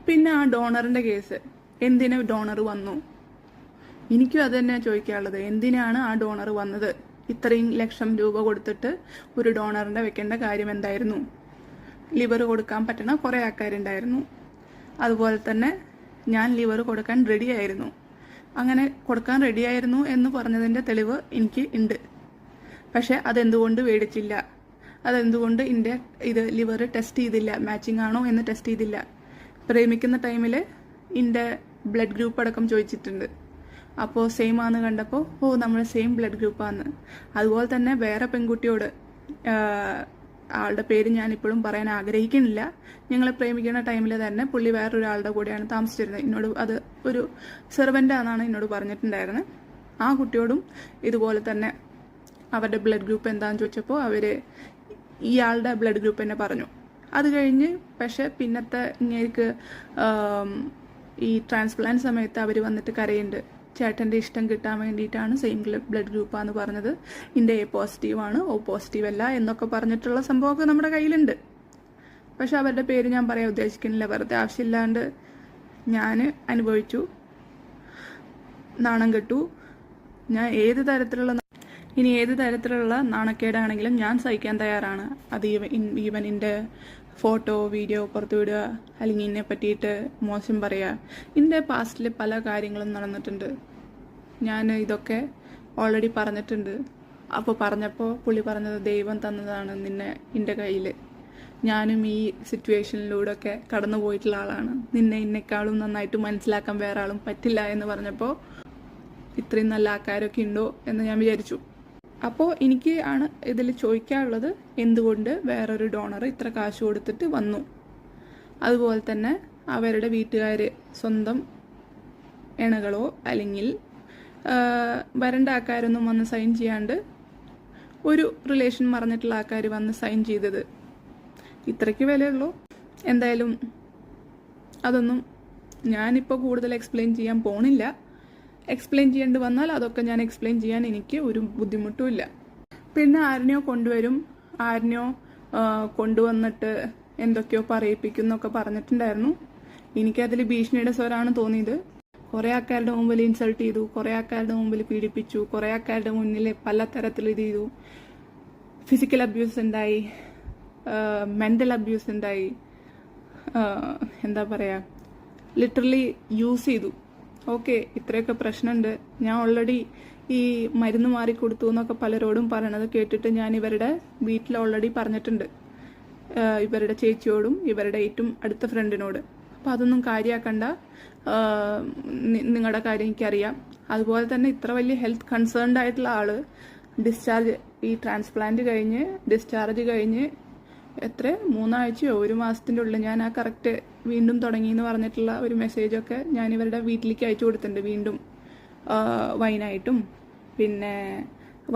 പിന്നെ ആ ഡോണറിന്റെ കേസ്, എന്തിനു ഡോണർ വന്നു? എനിക്കും അത് തന്നെ ചോദിക്കാനുള്ളത്. എന്തിനാണ് ആ ഡോണർ വന്നത്? ഇത്രയും ലക്ഷം രൂപ കൊടുത്തിട്ട് ഒരു ഡോണറിന്റെ വെക്കേണ്ട കാര്യം എന്തായിരുന്നു? ലിവർ കൊടുക്കാൻ പറ്റുന്ന കുറേ ആൾക്കാരുണ്ടായിരുന്നു. അതുപോലെ തന്നെ ഞാൻ ലിവർ കൊടുക്കാൻ റെഡിയായിരുന്നു. അങ്ങനെ കൊടുക്കാൻ റെഡിയായിരുന്നു എന്ന് പറഞ്ഞതിൻ്റെ തെളിവ് എനിക്ക് ഉണ്ട്. പക്ഷെ അതെന്തുകൊണ്ട് മേടിച്ചില്ല? അതെന്തുകൊണ്ട് ഇത് ലിവർ ടെസ്റ്റ് ചെയ്തില്ല? മാച്ചിങ് ആണോ എന്ന് ടെസ്റ്റ് ചെയ്തില്ല? പ്രേമിക്കുന്ന ടൈമിൽ എൻ്റെ ബ്ലഡ് ഗ്രൂപ്പ് അടക്കം ചോദിച്ചിട്ടുണ്ട്. അപ്പോൾ സെയിം ആണെന്ന് കണ്ടപ്പോൾ നമ്മൾ സെയിം ബ്ലഡ് ഗ്രൂപ്പാന്ന്. അതുപോലെ തന്നെ വേറെ പെൺകുട്ടിയോട്, ആളുടെ പേര് ഞാൻ ഇപ്പോഴും പറയാൻ ആഗ്രഹിക്കുന്നില്ല, ഞങ്ങൾ പ്രേമിക്കുന്ന ടൈമിൽ തന്നെ പുള്ളി വേറൊരാളുടെ കൂടെയാണ് താമസിച്ചിരുന്നത്. എന്നോട് അത് ഒരു സെർവൻ്റാണെന്നാണ് എന്നോട് പറഞ്ഞിട്ടുണ്ടായിരുന്നത്. ആ കുട്ടിയോടും ഇതുപോലെ തന്നെ അവരുടെ ബ്ലഡ് ഗ്രൂപ്പ് എന്താണെന്ന് ചോദിച്ചപ്പോൾ അവർ ഇയാളുടെ ബ്ലഡ് ഗ്രൂപ്പ് തന്നെ പറഞ്ഞു. അത് കഴിഞ്ഞ് പക്ഷെ പിന്നത്തെ ഇങ്ങേക്ക് ഈ ട്രാൻസ്പ്ലാന്റ് സമയത്ത് അവർ വന്നിട്ട് കരയുണ്ട്, ചേട്ടൻ്റെ ഇഷ്ടം കിട്ടാൻ വേണ്ടിയിട്ടാണ് സെയിം ബ്ലഡ് ഗ്രൂപ്പാന്ന് പറഞ്ഞത്, എൻ്റെ എ പോസിറ്റീവാണ്, ഓ പോസിറ്റീവ് അല്ല എന്നൊക്കെ പറഞ്ഞിട്ടുള്ള സംഭവമൊക്കെ നമ്മുടെ കയ്യിലുണ്ട്. പക്ഷെ അവരുടെ പേര് ഞാൻ പറയാൻ ഉദ്ദേശിക്കുന്നില്ല, വെറുതെ ആവശ്യമില്ലാണ്ട് ഞാൻ അനുഭവിച്ചു, നാണം കെട്ടു. ഞാൻ ഏത് തരത്തിലുള്ള നാണക്കേടാണെങ്കിലും ഞാൻ സഹിക്കാൻ തയ്യാറാണ്. അത് ഈവൻ എൻ്റെ ഫോട്ടോ വീഡിയോ പുറത്തു വിടുക, അല്ലെങ്കിൽ എന്നെ പറ്റിയിട്ട് മോശം പറയുക. എൻ്റെ പാസ്റ്റിൽ പല കാര്യങ്ങളും നടന്നിട്ടുണ്ട്. ഞാൻ ഇതൊക്കെ ഓൾറെഡി പറഞ്ഞിട്ടുണ്ട്. അപ്പോൾ പറഞ്ഞപ്പോൾ പുള്ളി പറഞ്ഞത് ദൈവം തന്നതാണ് നിന്നെ എൻ്റെ കയ്യിൽ, ഞാനും ഈ സിറ്റുവേഷനിലൂടെ ഒക്കെ കടന്നു പോയിട്ടുള്ള ആളാണ്, നിന്നെ എന്നെക്കാളും നന്നായിട്ട് മനസ്സിലാക്കാൻ വേറെ ആളും പറ്റില്ല എന്ന് പറഞ്ഞപ്പോൾ ഇത്രയും നല്ല ആൾക്കാരൊക്കെ ഉണ്ടോ എന്ന് ഞാൻ വിചാരിച്ചു. അപ്പോൾ എനിക്ക് ആണ് ഇതിൽ ചോദിക്കാനുള്ളത്, എന്തുകൊണ്ട് വേറൊരു ഡോണർ ഇത്ര കാശ് കൊടുത്തിട്ട് വന്നു? അതുപോലെ തന്നെ അവരുടെ വീട്ടുകാർ സ്വന്തം ഇണകളോ അല്ലെങ്കിൽ വരേണ്ട ആൾക്കാരൊന്നും വന്ന് സൈൻ ചെയ്യാണ്ട് ഒരു റിലേഷൻ മറന്നിട്ടുള്ള ആൾക്കാർ വന്ന് സൈൻ ചെയ്തത് ഇത്രയ്ക്ക് വിലയുള്ളൂ. എന്തായാലും അതൊന്നും ഞാനിപ്പോൾ കൂടുതൽ എക്സ്പ്ലെയിൻ ചെയ്യാൻ പോണില്ല. എക്സ്പ്ലെയിൻ ചെയ്യേണ്ടി വന്നാൽ അതൊക്കെ ഞാൻ എക്സ്പ്ലെയിൻ ചെയ്യാൻ എനിക്ക് ഒരു ബുദ്ധിമുട്ടുമില്ല. പിന്നെ ആരിനെയോ കൊണ്ടുവരും, ആരിനെയോ കൊണ്ടുവന്നിട്ട് എന്തൊക്കെയോ പറയിപ്പിക്കും എന്നൊക്കെ പറഞ്ഞിട്ടുണ്ടായിരുന്നു. എനിക്കതിൽ ഭീഷണിയുടെ സ്വരമാണ് തോന്നിയത്. കുറേ ആൾക്കാരുടെ മുമ്പിൽ ഇൻസൾട്ട് ചെയ്തു, കുറേ ആൾക്കാരുടെ മുമ്പിൽ പീഡിപ്പിച്ചു, കുറേ ആൾക്കാരുടെ മുന്നിൽ പല തരത്തിൽ ഇത് ചെയ്തു. ഫിസിക്കൽ അബ്യൂസ് ഉണ്ടായി, മെൻ്റൽ അബ്യൂസ് ഉണ്ടായി, എന്താ പറയുക, ലിറ്ററലി യൂസ് ചെയ്തു. ഓക്കെ, ഇത്രയൊക്കെ പ്രശ്നമുണ്ട്. ഞാൻ ഓൾറെഡി ഈ മരുന്ന് മാറിക്കൊടുത്തു എന്നൊക്കെ പലരോടും പറയണത് കേട്ടിട്ട് ഞാൻ ഇവരുടെ വീട്ടിൽ ഓൾറെഡി പറഞ്ഞിട്ടുണ്ട്, ഇവരുടെ ചേച്ചിയോടും ഇവരുടെ ഏറ്റവും അടുത്ത ഫ്രണ്ടിനോട്. അപ്പോൾ അതൊന്നും കാര്യമാക്കണ്ട, നിങ്ങളുടെ കാര്യം എനിക്കറിയാം. അതുപോലെ തന്നെ ഇത്ര വലിയ ഹെൽത്ത് കൺസേൺഡ് ആയിട്ടുള്ള ആള് ഡിസ്ചാർജ്, ഈ ട്രാൻസ്പ്ലാന്റ് കഴിഞ്ഞ് ഡിസ്ചാർജ് കഴിഞ്ഞ് എത്ര 3 ആഴ്ചയോ 1 മാസത്തിൻ്റെ ഉള്ളിൽ ഞാൻ ആ കറക്റ്റ് വീണ്ടും തുടങ്ങി എന്ന് പറഞ്ഞിട്ടുള്ള ഒരു മെസ്സേജൊക്കെ ഞാൻ ഇവരുടെ വീട്ടിലേക്ക് അയച്ചു കൊടുത്തിട്ടുണ്ട്. വീണ്ടും വൈനായിട്ടും പിന്നെ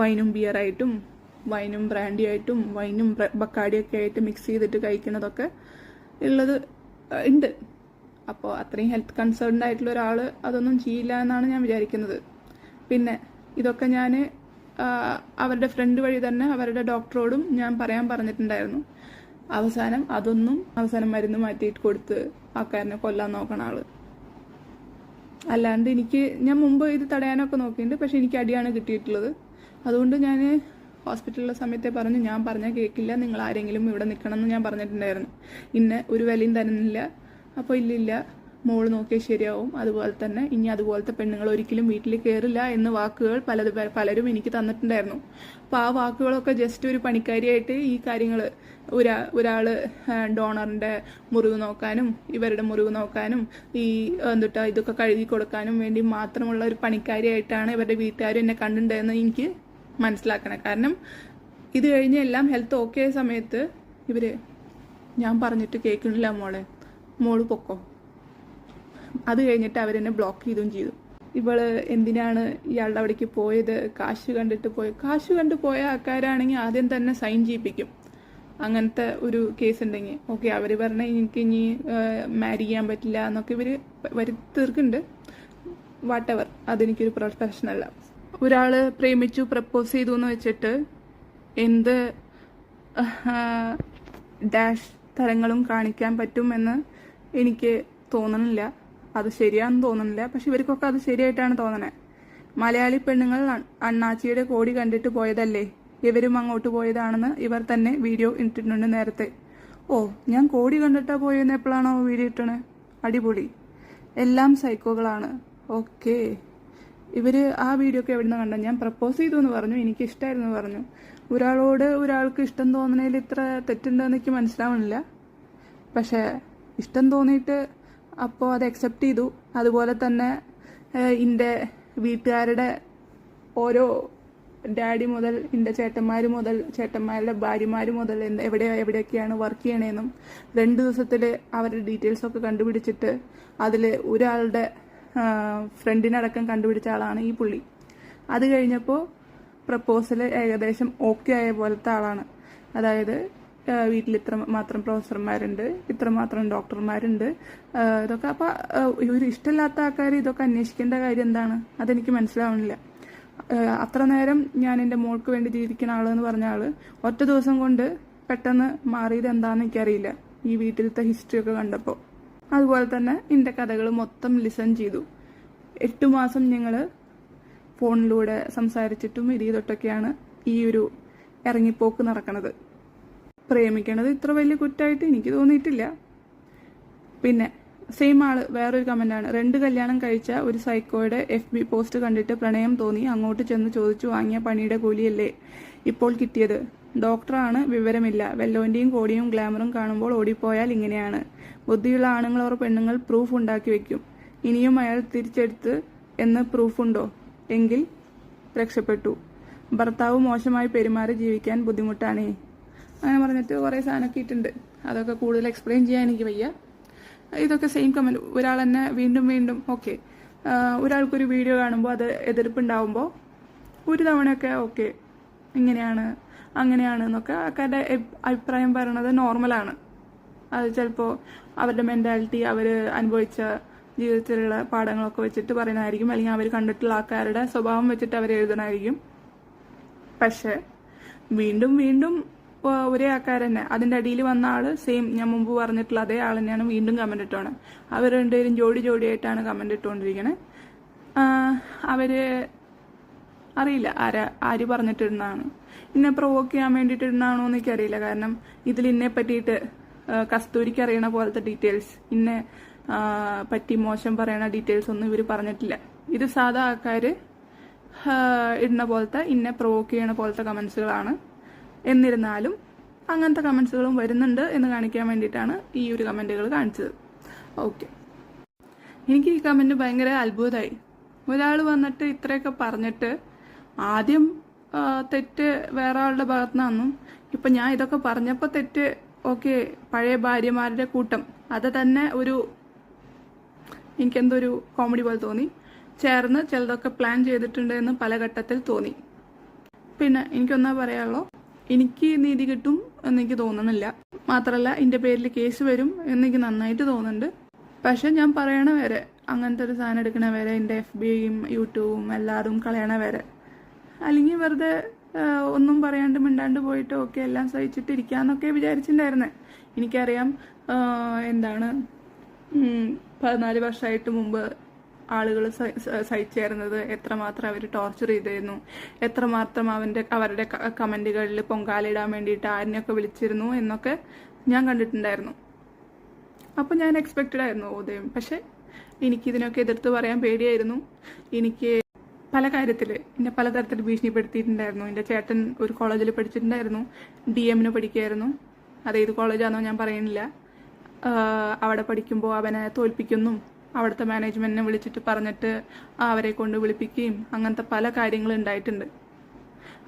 വൈനും ബിയറായിട്ടും വൈനും ബ്രാൻഡിയായിട്ടും വൈനും ബക്കാഡിയൊക്കെ ആയിട്ട് മിക്സ് ചെയ്തിട്ട് കഴിക്കുന്നതൊക്കെ ഉള്ളത് ഉണ്ട്. അപ്പോൾ അത്രയും ഹെൽത്ത് കൺസേൺഡ് ആയിട്ടുള്ള ഒരാൾ അതൊന്നും ചെയ്യില്ല എന്നാണ് ഞാൻ വിചാരിക്കുന്നത്. പിന്നെ ഇതൊക്കെ ഞാൻ അവരുടെ ഫ്രണ്ട് വഴി തന്നെ അവരുടെ ഡോക്ടറോടും ഞാൻ പറയാൻ പറഞ്ഞിട്ടുണ്ടായിരുന്നു. അവസാനം മരുന്ന് മാറ്റിയിട്ട് കൊടുത്ത് ആൾക്കാരനെ കൊല്ലാൻ നോക്കണ ആള്. അല്ലാണ്ട് ഞാൻ മുമ്പ് ഇത് തടയാനൊക്കെ നോക്കിയിട്ടുണ്ട്, പക്ഷെ എനിക്ക് അടിയാണ് കിട്ടിയിട്ടുള്ളത്. അതുകൊണ്ട് ഞാൻ ഹോസ്പിറ്റലിലെ സമയത്തെ പറഞ്ഞു, ഞാൻ പറഞ്ഞാൽ കേൾക്കില്ല, നിങ്ങൾ ആരെങ്കിലും ഇവിടെ നിൽക്കണം എന്ന് ഞാൻ പറഞ്ഞിട്ടുണ്ടായിരുന്നു. ഇന്നെ ഒരു വിലയും തരുന്നില്ല. അപ്പോൾ ഇല്ലില്ല, മോള് നോക്കിയാൽ ശരിയാവും, അതുപോലെ തന്നെ ഇനി അതുപോലത്തെ പെണ്ണുങ്ങൾ ഒരിക്കലും വീട്ടിൽ കയറില്ല എന്ന് വാക്കുകൾ പലരും എനിക്ക് തന്നിട്ടുണ്ടായിരുന്നു. അപ്പോൾ ആ വാക്കുകളൊക്കെ ജസ്റ്റ് ഒരു പണിക്കാരിയായിട്ട് ഈ കാര്യങ്ങൾ ഒരാൾ ഡോണറിൻ്റെ മുറിവ് നോക്കാനും ഇവരുടെ മുറിവ് നോക്കാനും ഇതൊക്കെ കഴുകി കൊടുക്കാനും വേണ്ടി മാത്രമുള്ള ഒരു പണിക്കാരിയായിട്ടാണ് ഇവരുടെ വീട്ടുകാരും എന്നെ കണ്ടിട്ടുണ്ടെന്ന് എനിക്ക് മനസ്സിലാക്കണം. കാരണം ഇത് കഴിഞ്ഞ് എല്ലാം ഹെൽത്ത് ഓക്കെ ആയ സമയത്ത് ഞാൻ പറഞ്ഞിട്ട് കേൾക്കണില്ല മോള് പൊക്കോ, അത് കഴിഞ്ഞിട്ട് അവരെന്നെ ബ്ലോക്ക് ചെയ്തു. ഇവള് എന്തിനാണ് ഇയാളുടെ അവിടേക്ക് പോയത്? കാശ് കണ്ടു പോയ ആൾക്കാരാണെങ്കിൽ ആദ്യം തന്നെ സൈൻ ചെയ്യിപ്പിക്കും. അങ്ങനത്തെ ഒരു കേസ് ഉണ്ടെങ്കിൽ ഓക്കെ, അവർ പറഞ്ഞ എനിക്ക് ഇനി മാരി ചെയ്യാൻ പറ്റില്ല എന്നൊക്കെ ഇവർ വരുത്തീർക്കുന്നുണ്ട്. വാട്ടെവർ, അതെനിക്കൊരു പ്രശ്നമല്ല. ഒരാൾ പ്രേമിച്ചു പ്രപ്പോസ് ചെയ്തു എന്ന് വെച്ചിട്ട് എന്ത് ഡാഷ് തരങ്ങളും കാണിക്കാൻ പറ്റുമെന്ന് എനിക്ക് തോന്നണില്ല, അത് ശരിയാണെന്ന് തോന്നുന്നില്ല. പക്ഷെ ഇവർക്കൊക്കെ അത് ശരിയായിട്ടാണ് തോന്നണേ. മലയാളി പെണ്ണുങ്ങൾ അണ്ണാച്ചിയുടെ കോടി കണ്ടിട്ട് പോയതല്ലേ, ഇവരും അങ്ങോട്ട് പോയതാണെന്ന് ഇവർ തന്നെ വീഡിയോ ഇട്ടിട്ടുണ്ട് നേരത്തെ. ഓ, ഞാൻ കോടി കണ്ടിട്ടാ പോയെന്ന് എപ്പോഴാണോ വീഡിയോ ഇട്ടണേ? അടിപൊളി. എല്ലാം സൈക്കോകളാണ്. ഓക്കെ, ഇവര് ആ വീഡിയോ ഒക്കെ എവിടെ നിന്ന് കണ്ട? ഞാൻ പ്രപ്പോസ് ചെയ്തു എന്ന് പറഞ്ഞു, എനിക്ക് ഇഷ്ടമായിരുന്നു പറഞ്ഞു. ഒരാൾക്ക് ഇഷ്ടം തോന്നണേൽ ഇത്ര തെറ്റുണ്ടെന്ന് എനിക്ക് മനസ്സിലാവണില്ല. പക്ഷെ ഇഷ്ടം തോന്നിയിട്ട് അപ്പോൾ അത് അക്സെപ്റ്റ് ചെയ്തു. അതുപോലെ തന്നെ എൻ്റെ വീട്ടുകാരുടെ ഓരോ ഡാഡി മുതൽ എൻ്റെ ചേട്ടന്മാർ മുതൽ ചേട്ടന്മാരുടെ ഭാര്യമാർ മുതൽ എവിടെയൊക്കെയാണ് വർക്ക് ചെയ്യണേന്നും 2 ദിവസത്തിൽ അവരുടെ ഡീറ്റെയിൽസൊക്കെ കണ്ടുപിടിച്ചിട്ട് അതിൽ ഒരാളുടെ ഫ്രണ്ടിനടക്കം കണ്ടുപിടിച്ച ആളാണ് ഈ പുള്ളി. അത് കഴിഞ്ഞപ്പോൾ പ്രപ്പോസൽ ഏകദേശം ഓക്കെ ആയ പോലത്തെ ആളാണ്. അതായത് വീട്ടിൽ ഇത്ര മാത്രം പ്രൊഫസർമാരുണ്ട്, ഇത്രമാത്രം ഡോക്ടർമാരുണ്ട്, ഇതൊക്കെ. അപ്പം ഒരു ഇഷ്ടമില്ലാത്ത ആൾക്കാർ ഇതൊക്കെ അന്വേഷിക്കേണ്ട കാര്യം എന്താണ്? അതെനിക്ക് മനസ്സിലാവണില്ല. അത്ര നേരം ഞാൻ എൻ്റെ മോൾക്ക് വേണ്ടി ജീവിക്കുന്ന ആളെന്ന് പറഞ്ഞ ആള് ഒറ്റ ദിവസം കൊണ്ട് പെട്ടെന്ന് മാറിയത് എന്താണെന്ന് എനിക്കറിയില്ല, ഈ വീട്ടിലത്തെ ഹിസ്റ്ററി ഒക്കെ കണ്ടപ്പോൾ. അതുപോലെ തന്നെ എൻ്റെ കഥകൾ മൊത്തം ലിസൺ ചെയ്തു. 8 മാസം ഞങ്ങൾ ഫോണിലൂടെ സംസാരിച്ചിട്ടും ഇത് ചെയ്തിട്ടൊക്കെയാണ് ഈ ഒരു ഇറങ്ങിപ്പോക്ക് നടക്കുന്നത്. പ്രേമിക്കണത് ഇത്ര വലിയ കുറ്റമായിട്ട് എനിക്ക് തോന്നിയിട്ടില്ല. പിന്നെ സെയിം ആള് വേറൊരു കമന്റാണ്. 2 കല്യാണം കഴിച്ച ഒരു സൈക്കോയുടെ FB പോസ്റ്റ് കണ്ടിട്ട് പ്രണയം തോന്നി അങ്ങോട്ട് ചെന്ന് ചോദിച്ചു വാങ്ങിയ പണിയുടെ കൂലിയല്ലേ ഇപ്പോൾ കിട്ടിയത്. ഡോക്ടറാണ്, വിവരമില്ല. വെല്ലോന്റെയും കോടിയും ഗ്ലാമറും കാണുമ്പോൾ ഓടിപ്പോയാൽ ഇങ്ങനെയാണ്. ബുദ്ധിയുള്ള ആണുങ്ങൾ ഓർ പെണ്ണുങ്ങൾ പ്രൂഫ് ഉണ്ടാക്കി വെക്കും. ഇനിയും അയാൾ തിരിച്ചെടുത്ത് എന്ന് പ്രൂഫുണ്ടോ? എങ്കിൽ രക്ഷപ്പെട്ടു. ഭർത്താവ് മോശമായി പെരുമാറി ജീവിക്കാൻ ബുദ്ധിമുട്ടാണേ. അങ്ങനെ പറഞ്ഞിട്ട് കുറേ സാധനമൊക്കെ ഇട്ടുണ്ട്. അതൊക്കെ കൂടുതൽ എക്സ്പ്ലെയിൻ ചെയ്യാൻ എനിക്ക് വയ്യ. ഇതൊക്കെ സെയിം കമന്റ്. ഒരാൾ തന്നെ വീണ്ടും വീണ്ടും ഓക്കെ, ഒരാൾക്കൊരു വീഡിയോ കാണുമ്പോൾ അത് എതിർപ്പുണ്ടാവുമ്പോൾ ഒരു തവണയൊക്കെ ഓക്കെ ഇങ്ങനെയാണ് അങ്ങനെയാണ് എന്നൊക്കെ ആൾക്കാരുടെ അഭിപ്രായം പറയണത് നോർമലാണ്. അത് ചിലപ്പോൾ അവരുടെ മെന്റാലിറ്റി, അവർ അനുഭവിച്ച ജീവിതത്തിലുള്ള പാഠങ്ങളൊക്കെ വെച്ചിട്ട് പറയുന്നതായിരിക്കും, അല്ലെങ്കിൽ അവർ കണ്ടിട്ടുള്ള ആൾക്കാരുടെ സ്വഭാവം വെച്ചിട്ട് അവർ എഴുതണമായിരിക്കും. പക്ഷെ വീണ്ടും വീണ്ടും ഒരേ ആൾക്കാർ തന്നെ, അതിൻ്റെ അടിയിൽ വന്ന ആള് സെയിം ഞാൻ മുമ്പ് പറഞ്ഞിട്ടുള്ള അതേ ആൾ തന്നെയാണ് വീണ്ടും കമന്റ് ഇട്ടോണേ. അവർ രണ്ടുപേരും ജോഡിയായിട്ടാണ് കമന്റ് ഇട്ടുകൊണ്ടിരിക്കണേ. അവര് അറിയില്ല ആര് പറഞ്ഞിട്ടിരുന്നാണ്, ഇന്നെ പ്രൊവോക്ക് ചെയ്യാൻ വേണ്ടിയിട്ടിരുന്നാണോ എന്ന് എനിക്കറിയില്ല. കാരണം ഇതിൽ ഇന്നെ പറ്റിയിട്ട് കസ്തൂരിക്ക് അറിയണ പോലത്തെ ഡീറ്റെയിൽസ്, ഇന്നെ പറ്റി മോശം പറയണ ഡീറ്റെയിൽസ് ഒന്നും ഇവർ പറഞ്ഞിട്ടില്ല. ഇത് സാധാ ആൾക്കാർ ഇടുന്ന പോലത്തെ ഇന്നെ പ്രൊവോക്ക് ചെയ്യണ പോലത്തെ കമന്റ്സുകളാണ്. എന്നിരുന്നാലും അങ്ങനത്തെ കമന്റ്സുകളും വരുന്നുണ്ട് എന്ന് കാണിക്കാൻ വേണ്ടിയിട്ടാണ് ഈ ഒരു കമന്റുകൾ കാണിച്ചത്. ഓക്കെ, എനിക്ക് ഈ കമന്റ് ഭയങ്കര അത്ഭുതമായി. ഒരാൾ വന്നിട്ട് ഇത്രയൊക്കെ പറഞ്ഞിട്ട് ആദ്യം തെറ്റ് വേറെ ആളുടെ ഭാഗത്തു നിന്നും, ഇപ്പൊ ഞാൻ ഇതൊക്കെ പറഞ്ഞപ്പോൾ തെറ്റ് ഓക്കെ പഴയ ഭാര്യമാരുടെ കൂട്ടം, അത് തന്നെ എനിക്കെന്തൊരു കോമഡി പോലെ തോന്നി. ചേർന്ന് ചിലതൊക്കെ പ്ലാൻ ചെയ്തിട്ടുണ്ട് എന്ന് പല ഘട്ടത്തിൽ തോന്നി. പിന്നെ എനിക്കൊന്നാ പറയാനുള്ളൂ, എനിക്ക് നീതി കിട്ടും എന്നെനിക്ക് തോന്നുന്നില്ല. മാത്രമല്ല എൻ്റെ പേരിൽ കേസ് വരും എന്നെനിക്ക് നന്നായിട്ട് തോന്നുന്നുണ്ട്. പക്ഷെ ഞാൻ പറയണ വരെ, അങ്ങനത്തെ ഒരു സാധനം എടുക്കണ വരെ, എൻ്റെ FBയും യൂട്യൂബും എല്ലാതും കളയണ വരെ, അല്ലെങ്കിൽ വെറുതെ ഒന്നും പറയാണ്ട് മിണ്ടാണ്ട് പോയിട്ട് ഓക്കെ എല്ലാം സഹിച്ചിട്ട് ഇരിക്കാന്നൊക്കെ വിചാരിച്ചിട്ടുണ്ടായിരുന്നേ. എനിക്കറിയാം എന്താണ് 14 വർഷമായിട്ട് മുമ്പ് ആളുകൾ സഹിച്ചേർന്നത്, എത്രമാത്രം അവർ ടോർച്ചർ ചെയ്തിരുന്നു, എത്രമാത്രം അവരുടെ കമന്റുകളിൽ പൊങ്കാലിടാൻ വേണ്ടിയിട്ട് ആരിനെയൊക്കെ വിളിച്ചിരുന്നു എന്നൊക്കെ ഞാൻ കണ്ടിട്ടുണ്ടായിരുന്നു. അപ്പൊ ഞാൻ എക്സ്പെക്റ്റഡ് ആയിരുന്നു ദൈവം. പക്ഷെ എനിക്കിതിനൊക്കെ എതിർത്ത് പറയാൻ പേടിയായിരുന്നു. എനിക്ക് പല കാര്യത്തിൽ എന്നെ പലതരത്തിൽ ഭീഷണിപ്പെടുത്തിയിട്ടുണ്ടായിരുന്നു. എൻ്റെ ചേട്ടൻ ഒരു കോളേജിൽ പഠിച്ചിട്ടുണ്ടായിരുന്നു, DM-ന് പഠിക്കുകയായിരുന്നു. അതേത് കോളേജാണെന്നോ ഞാൻ പറയുന്നില്ല. അവിടെ പഠിക്കുമ്പോൾ അവനെ തോൽപ്പിക്കുന്നു, അവിടുത്തെ മാനേജ്മെന്റിനെ വിളിച്ചിട്ട് പറഞ്ഞിട്ട് അവരെ കൊണ്ട് വിളിപ്പിക്കുകയും അങ്ങനത്തെ പല കാര്യങ്ങളും ഉണ്ടായിട്ടുണ്ട്.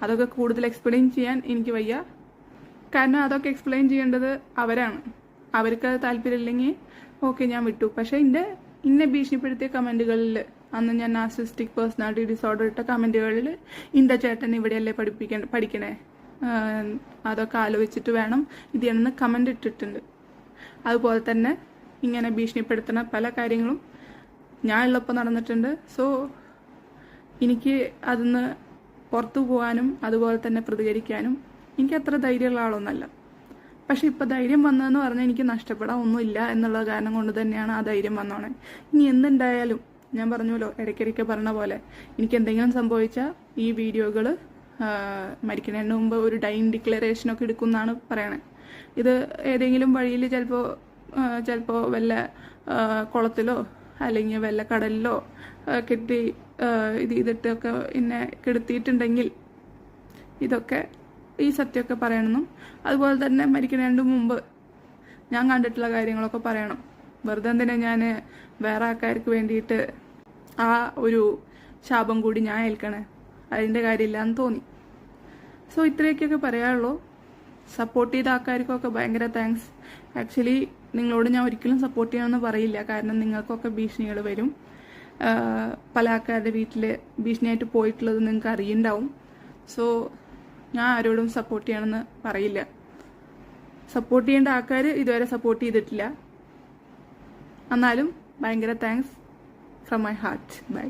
അതൊക്കെ കൂടുതൽ എക്സ്പ്ലെയിൻ ചെയ്യാൻ എനിക്ക് വയ്യ. കാരണം അതൊക്കെ എക്സ്പ്ലെയിൻ ചെയ്യേണ്ടത് അവരാണ്. അവർക്ക് അത് താല്പര്യമില്ലെങ്കിൽ ഓക്കെ ഞാൻ വിട്ടു. പക്ഷെ ഇന്നെ ഭീഷണിപ്പെടുത്തിയ കമന്റുകളിൽ, അന്ന് ഞാൻ നാർസിസ്റ്റിക് പേഴ്സണാലിറ്റി ഡിസോർഡർ ഇട്ട കമന്റുകളിൽ ഇന്റെ ചേട്ടൻ ഇവിടെയല്ലേ പഠിക്കണേ, അതൊക്കെ ആലോചിച്ചിട്ട് വേണം ഇതിന്ന് കമന്റ് ഇട്ടിട്ടുണ്ട്. അതുപോലെ തന്നെ ഇങ്ങനെ ഭീഷണിപ്പെടുത്തുന്ന പല കാര്യങ്ങളും ഞാൻ ഉള്ളപ്പോൾ നടന്നിട്ടുണ്ട്. സോ എനിക്ക് അതിന്ന് പുറത്തു പോകാനും അതുപോലെ തന്നെ പ്രതികരിക്കാനും എനിക്ക് അത്ര ധൈര്യമുള്ള ആളൊന്നല്ല. പക്ഷെ ഇപ്പം ധൈര്യം വന്നതെന്ന് പറഞ്ഞാൽ എനിക്ക് നഷ്ടപ്പെടാൻ ഒന്നുമില്ല എന്നുള്ള കാരണം കൊണ്ട് തന്നെയാണ് ആ ധൈര്യം വന്നോണേ. ഇനി എന്തുണ്ടായാലും ഞാൻ പറഞ്ഞല്ലോ, ഇടയ്ക്കിടയ്ക്ക് പറഞ്ഞ പോലെ എനിക്ക് എന്തെങ്കിലും സംഭവിച്ചാൽ ഈ വീഡിയോകൾ മരിക്കുന്നതിന് മുമ്പ് ഒരു ഡൈയിങ് ഡിക്ലറേഷനൊക്കെ എടുക്കുമെന്നാണ് പറയണേ. ഇത് ഏതെങ്കിലും വഴിയിൽ ചിലപ്പോൾ വല്ല കുളത്തിലോ അല്ലെങ്കിൽ വല്ല കടലിലോ കെട്ടി ഇത് ചെയ്തിട്ടൊക്കെ എന്നെ കെടുത്തിയിട്ടുണ്ടെങ്കിൽ ഇതൊക്കെ ഈ സത്യമൊക്കെ പറയണമെന്നും അതുപോലെ തന്നെ മരിക്കുന്നതിന് മുമ്പ് ഞാൻ കണ്ടിട്ടുള്ള കാര്യങ്ങളൊക്കെ പറയണം. വെറുതെ എന്തിനാ ഞാൻ വേറെ ആൾക്കാർക്ക് വേണ്ടിയിട്ട് ആ ഒരു ശാപം കൂടി ഞാൻ ഏൽക്കണേ, അതിൻ്റെ കാര്യമില്ലാന്ന് തോന്നി. സോ ഇത്രയൊക്കെയൊക്കെ പറയാനുള്ളൂ. സപ്പോർട്ട് ചെയ്ത ആൾക്കാർക്കൊക്കെ ഭയങ്കര താങ്ക്സ്. ആക്ച്വലി നിങ്ങളോട് ഞാൻ ഒരിക്കലും സപ്പോർട്ട് ചെയ്യണമെന്ന് പറയില്ല, കാരണം നിങ്ങൾക്കൊക്കെ ഭീഷണികൾ വരും. പല ആൾക്കാരുടെ വീട്ടിൽ ഭീഷണിയായിട്ട് പോയിട്ടുള്ളത് നിങ്ങൾക്ക് അറിയുണ്ടാവും. സോ ഞാൻ ആരോടും സപ്പോർട്ട് ചെയ്യണമെന്ന് പറയില്ല. സപ്പോർട്ട് ചെയ്യേണ്ട ആൾക്കാർ ഇതുവരെ സപ്പോർട്ട് ചെയ്തിട്ടില്ല. എന്നാലും ഭയങ്കര thanks from my heart. By.